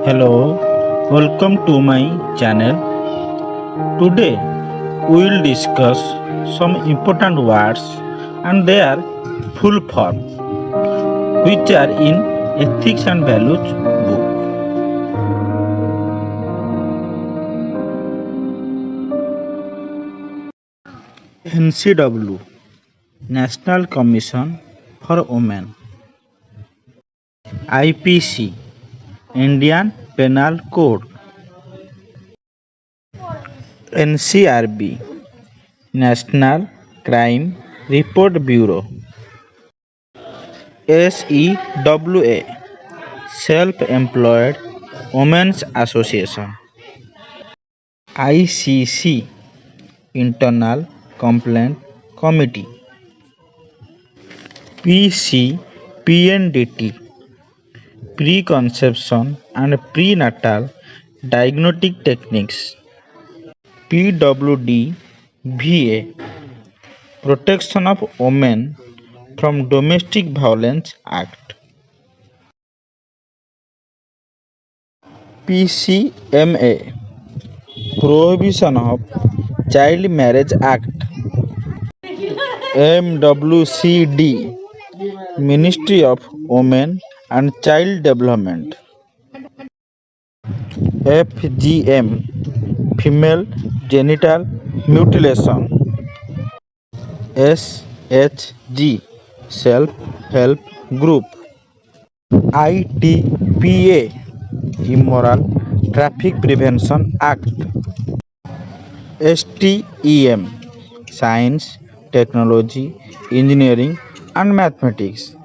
Hello, welcome to my channel. Today we will discuss some important words and their full form which are in Ethics and Values book. NCW National Commission for Women. IPC Indian Penal Code. NCRB National Crime Report Bureau. SEWA Self-Employed Women's Association. ICC Internal Complaint Committee. PCPNDT Preconception and Prenatal Diagnostic Techniques. PWD VA Protection of Women from Domestic Violence Act. PCMA Prohibition of Child Marriage Act. MWCD Ministry of Women and Child Development. FGM Female Genital Mutilation. SHG Self Help Group. ITPA Immoral Traffic Prevention Act. STEM Science, Technology, Engineering and Mathematics.